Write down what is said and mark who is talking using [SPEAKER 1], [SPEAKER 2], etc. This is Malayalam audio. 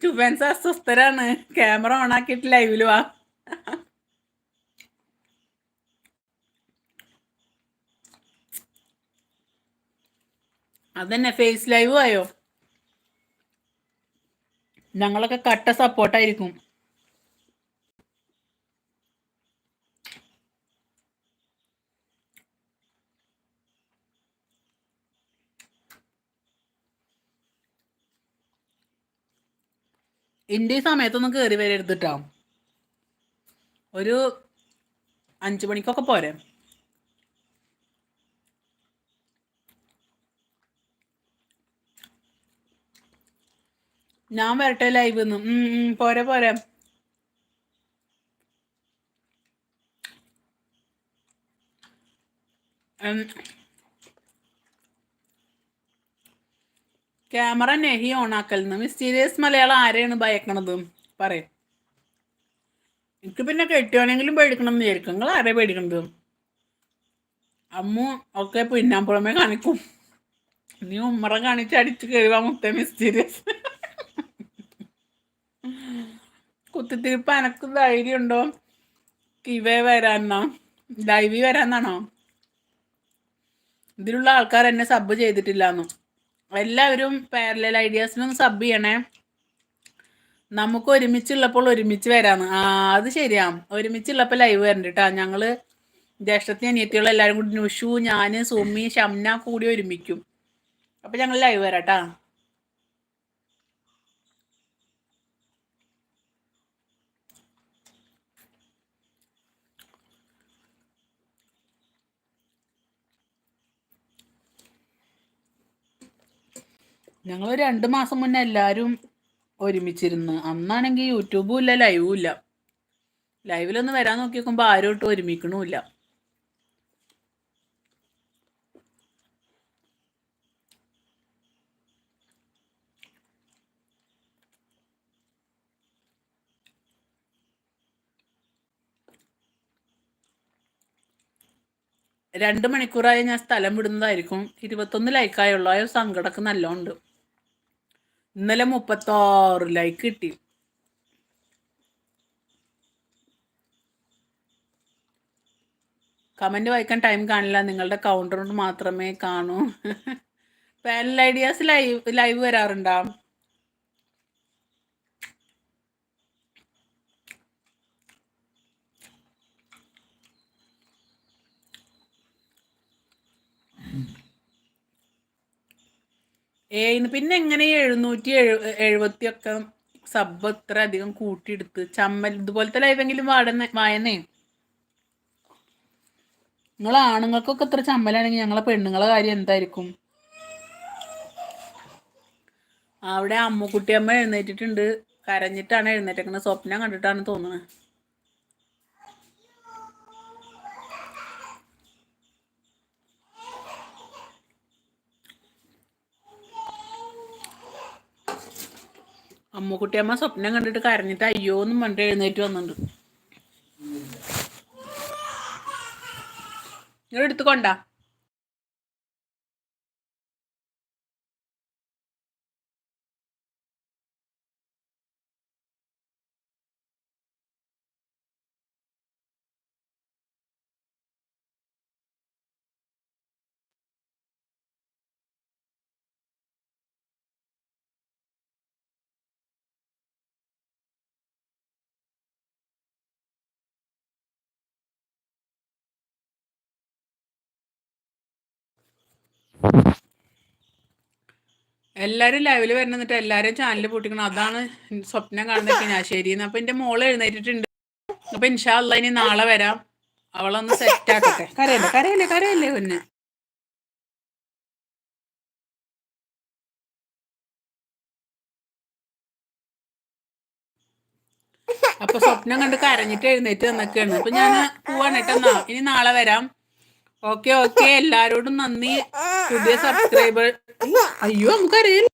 [SPEAKER 1] ചുബൻസ് അസ്വസ്ഥരാണ്. ക്യാമറ ഓൺ ആക്കിയിട്ട് ലൈവില് വാ. അതന്നെ ഫേസ് ലൈവ് ആയോ? ഞങ്ങളൊക്കെ കട്ട സപ്പോർട്ടായിരിക്കും. ഇന്റെ ഈ സമയത്തൊന്നും കയറി വരരുത് കേട്ടോ. ഒരു 5 മണിക്കൊക്കെ പോരെ. ഞാൻ വരട്ടെ ലൈവ് പോരെ പോരെ. ക്യാമറ നെഹി ഓണാക്കലെന്ന്. മിസ്റ്റീരിയസ് മലയാളം ആരെയാണ് ഭയക്കണത് പറയും. എനിക്ക് പിന്നെ കെട്ടിയോനെങ്കിലും പേടിക്കണം എന്ന് വിചാരിക്കും. നിങ്ങൾ ആരെയും പേടിക്കണത്? അമ്മു ഒക്കെ പിന്നാമ്പുറമേ കാണിക്കും. നീ ഉമ്മറ കാണിച്ച് അടിച്ച് കഴിവാ മുത്തേ മിസ്റ്റീരിയസ്. കുത്തിത്തിരിപ്പ് എനക്ക് ധൈര്യം ഉണ്ടോ ഇവേ വരാന്നാ? ലൈവി വരാന്നാണോ? ഇതിലുള്ള ആൾക്കാർ എന്നെ സബ് ചെയ്തിട്ടില്ലാന്നു. എല്ലാവരും പാരലൽ ഐഡിയാസിനൊന്ന് സബ് ചെയ്യണേ. നമുക്ക് ഒരുമിച്ചുള്ളപ്പോൾ ഒരുമിച്ച് വരാന്ന്. അത് ശരിയാ. ഒരുമിച്ചുള്ളപ്പോൾ ലൈവ് വരണ്ട കേട്ടാ. ഞങ്ങള് ജ്യേഷ്ഠത്തി അനിയത്തിയുള്ള എല്ലാവരും കൂടി നുഷു, ഞാന്, സുമി, ഷംന കൂടി ഒരുമിക്കും. അപ്പൊ ഞങ്ങൾ ലൈവ് വരാട്ടാ. ഞങ്ങൾ 2 മാസം മുന്നേ എല്ലാവരും ഒരുമിച്ചിരുന്ന്. അന്നാണെങ്കിൽ യൂട്യൂബും ഇല്ല, ലൈവും ഇല്ല. ലൈവിലൊന്ന് വരാൻ നോക്കി നോക്കുമ്പോൾ ആരും ഇട്ട് ഒരുമിക്കണമില്ല. രണ്ട് മണിക്കൂറായി ഞാൻ സ്ഥലം വിടുന്നതായിരിക്കും. 21 ലൈക്കായുള്ളൂ. ആ സങ്കടമൊക്കെ നല്ലോണ്ട്. ഇന്നലെ 36 ലൈക്ക് കിട്ടി. കമന്റ് വായിക്കാൻ ടൈം കാണില്ല. നിങ്ങളുടെ കൗണ്ടർ കൊണ്ട് മാത്രമേ കാണൂ. പാരലൽ ഐഡിയാസ് ലൈവ് വരാറുണ്ടോ? പിന്നെ എങ്ങനെ 770 ഒക്കെ സബ് ഇത്ര അധികം കൂട്ടിയെടുത്ത്? ചമ്മൽ ഇതുപോലത്തെ ലൈവെങ്കിലും വായനേ. നിങ്ങൾ ആണുങ്ങൾക്കൊക്കെ ഇത്ര ചമ്മലാണെങ്കിൽ ഞങ്ങളെ പെണ്ണുങ്ങളെ കാര്യം എന്തായിരിക്കും? അവിടെ അമ്മുക്കുട്ടിയമ്മ എഴുന്നേറ്റിട്ടുണ്ട്. കരഞ്ഞിട്ടാണ് എഴുന്നേറ്റേക്കുന്നത്. സ്വപ്നം കണ്ടിട്ടാണ് തോന്നുന്നത്. അമ്മുക്കുട്ടിയമ്മ സ്വപ്നം കണ്ടിട്ട് കരഞ്ഞിട്ട് അയ്യോന്നും പറഞ്ഞിട്ട് എഴുന്നേറ്റ് വന്നിട്ടുണ്ട്. നിങ്ങൾ എടുത്തുകൊണ്ടാ. എല്ലാവരും ലൈവില് വരണമെന്നിട്ട് എല്ലാവരും ചാനൽ പൊട്ടിക്കണം. അതാണ് സ്വപ്നം കാണുന്നതൊക്കെ ഞാൻ ശരിയെന്ന്. അപ്പൊ എന്റെ മോള് എഴുന്നേറ്റിട്ടുണ്ട്. അപ്പൊ ഇൻഷാ അല്ലാ ഇനി നാളെ വരാം. അവളൊന്ന് സെറ്റ് ആക്കട്ടെ. കരയല്ലേ പിന്നെ. അപ്പൊ സ്വപ്നം കണ്ട് കരഞ്ഞിട്ട് എഴുന്നേറ്റ് വന്നൊക്കെയാണ്. അപ്പൊ ഞാൻ പോവാണ് കേട്ടോ. ഇനി നാളെ വരാം. ഓക്കെ എല്ലാരോടും നന്ദി. പുതിയ സബ്സ്ക്രൈബർ. അയ്യോ നമുക്കറിയില്ല.